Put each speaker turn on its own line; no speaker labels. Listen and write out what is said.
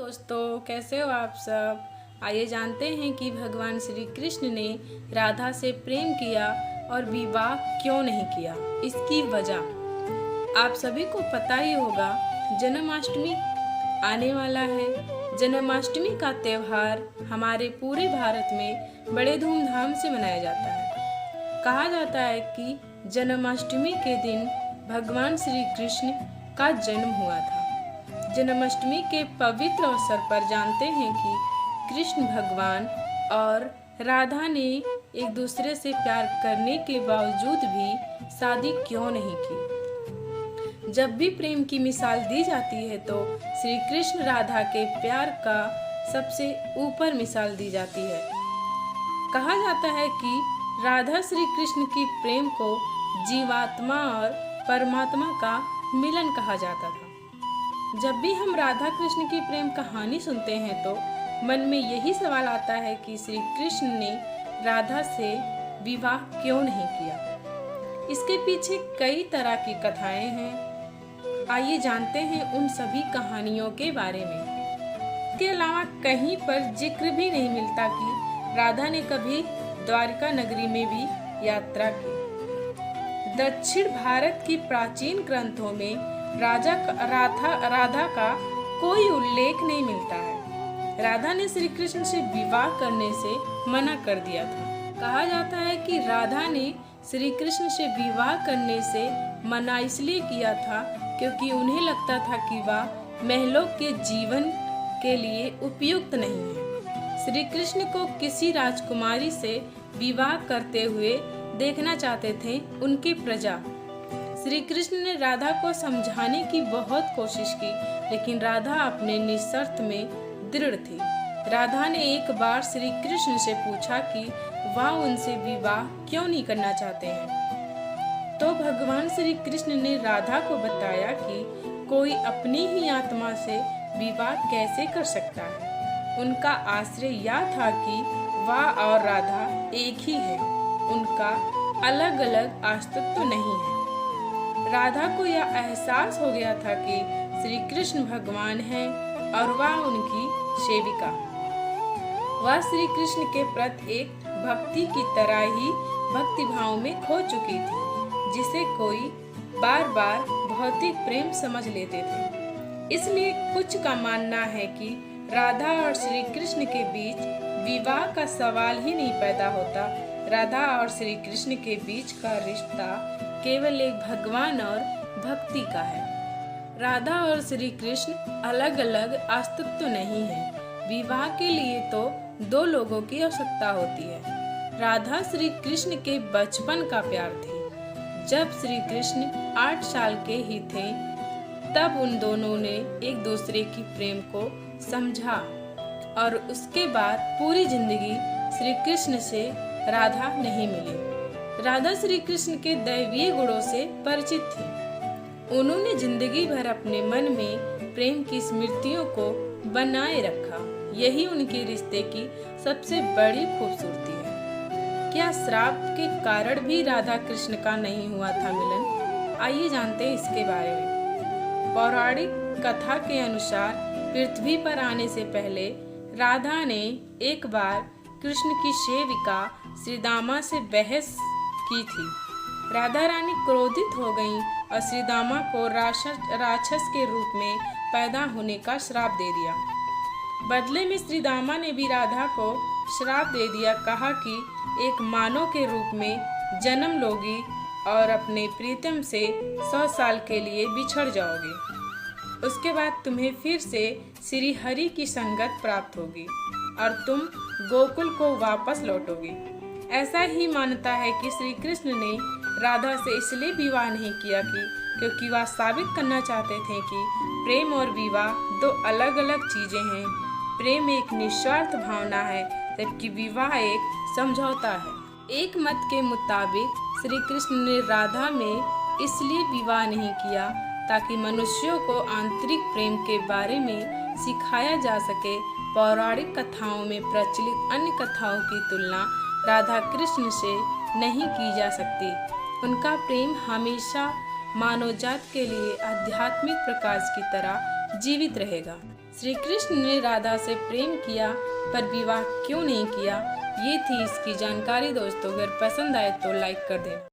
दोस्तों, कैसे हो आप सब। आइए जानते हैं कि भगवान श्री कृष्ण ने राधा से प्रेम किया और विवाह क्यों नहीं किया। इसकी वजह आप सभी को पता ही होगा। जन्माष्टमी आने वाला है। जन्माष्टमी का त्यौहार हमारे पूरे भारत में बड़े धूमधाम से मनाया जाता है। कहा जाता है कि जन्माष्टमी के दिन भगवान श्री कृष्ण का जन्म हुआ था। जन्माष्टमी के पवित्र अवसर पर जानते हैं कि कृष्ण भगवान और राधा ने एक दूसरे से प्यार करने के बावजूद भी शादी क्यों नहीं की। जब भी प्रेम की मिसाल दी जाती है तो श्री कृष्ण राधा के प्यार का सबसे ऊपर मिसाल दी जाती है। कहा जाता है कि राधा श्री कृष्ण की प्रेम को जीवात्मा और परमात्मा का मिलन कहा जाता था। जब भी हम राधा कृष्ण की प्रेम कहानी सुनते हैं तो मन में यही सवाल आता है कि श्री कृष्ण ने राधा से विवाह क्यों नहीं किया। इसके पीछे कई तरह की कथाएं हैं। आइए जानते हैं उन सभी कहानियों के बारे में। इसके अलावा कहीं पर जिक्र भी नहीं मिलता कि राधा ने कभी द्वारिका नगरी में भी यात्रा की। दक्षिण भारत की प्राचीन ग्रंथों में राधा का कोई उल्लेख नहीं मिलता है। राधा ने श्री कृष्ण से विवाह करने से मना कर दिया था। कहा जाता है कि राधा ने श्री कृष्ण से विवाह करने से मना इसलिए किया था क्योंकि उन्हें लगता था कि वह महलों के जीवन के लिए उपयुक्त नहीं है। श्री कृष्ण को किसी राजकुमारी से विवाह करते हुए देखना चाहते थे उनकी प्रजा। श्री कृष्ण ने राधा को समझाने की बहुत कोशिश की, लेकिन राधा अपने निश्शर्त में दृढ़ थी। राधा ने एक बार श्री कृष्ण से पूछा कि वह उनसे विवाह क्यों नहीं करना चाहते हैं। तो भगवान श्री कृष्ण ने राधा को बताया कि कोई अपनी ही आत्मा से विवाह कैसे कर सकता है। उनका आश्रय यह था कि वह और राधा एक ही है, उनका अलग अलग अस्तित्व नहीं है। राधा को यह एहसास हो गया था कि श्री कृष्ण भगवान हैं और वह उनकी सेविका। वह श्री कृष्ण के प्रति एक भक्ति की तरह ही भक्ति भाव में खो चुकी थी, जिसे कोई बार बार भौतिक प्रेम समझ लेते थे। इसलिए कुछ का मानना है कि राधा और श्री कृष्ण के बीच विवाह का सवाल ही नहीं पैदा होता। राधा और श्री कृष्ण के बीच का रिश्ता केवल एक भगवान और भक्ति का है। राधा और श्री कृष्ण अलग अलग अस्तित्व नहीं है। विवाह के लिए तो दो लोगों की आवश्यकता होती है। राधा श्री कृष्ण के बचपन का प्यार थी। जब श्री कृष्ण 8 साल के ही थे तब उन दोनों ने एक दूसरे की प्रेम को समझा और उसके बाद पूरी जिंदगी श्री कृष्ण से राधा नहीं मिली। राधा श्री कृष्ण के दैवीय गुणों से परिचित थी। उन्होंने जिंदगी भर अपने मन में प्रेम की स्मृतियों को बनाए रखा। यही उनके रिश्ते की सबसे बड़ी खूबसूरती है। क्या श्राप के कारण भी राधा कृष्ण का नहीं हुआ था मिलन? आइए जानते हैं इसके बारे में। पौराणिक कथा के अनुसार पृथ्वी पर आने से पहले राधा ने एक बार कृष्ण की सेविका श्रीदामा से बहस की थी। राधा रानी क्रोधित हो गईं और श्रीदामा को राक्षस के रूप में पैदा होने का श्राप दे दिया। बदले में श्रीदामा ने भी राधा को श्राप दे दिया। कहा कि एक मानव के रूप में जन्म लोगी और अपने प्रीतम से 100 साल के लिए बिछड़ जाओगे। उसके बाद तुम्हें फिर से श्री हरि की संगत प्राप्त होगी और तुम गोकुल को वापस लौटोगी। ऐसा ही मानता है कि श्री कृष्ण ने राधा से इसलिए विवाह नहीं किया क्योंकि वह साबित करना चाहते थे कि प्रेम और विवाह दो अलग अलग चीजें हैं। प्रेम एक निस्वार्थ भावना है जबकि विवाह एक समझौता है। एक मत के मुताबिक श्री कृष्ण ने राधा में इसलिए विवाह नहीं किया ताकि मनुष्यों को आंतरिक प्रेम के बारे में सिखाया जा सके। पौराणिक कथाओं में प्रचलित अन्य कथाओं की तुलना राधा कृष्ण से नहीं की जा सकती। उनका प्रेम हमेशा मानव जात के लिए आध्यात्मिक प्रकाश की तरह जीवित रहेगा। श्री कृष्ण ने राधा से प्रेम किया पर विवाह क्यों नहीं किया, ये थी इसकी जानकारी दोस्तों। अगर पसंद आए तो लाइक कर देना।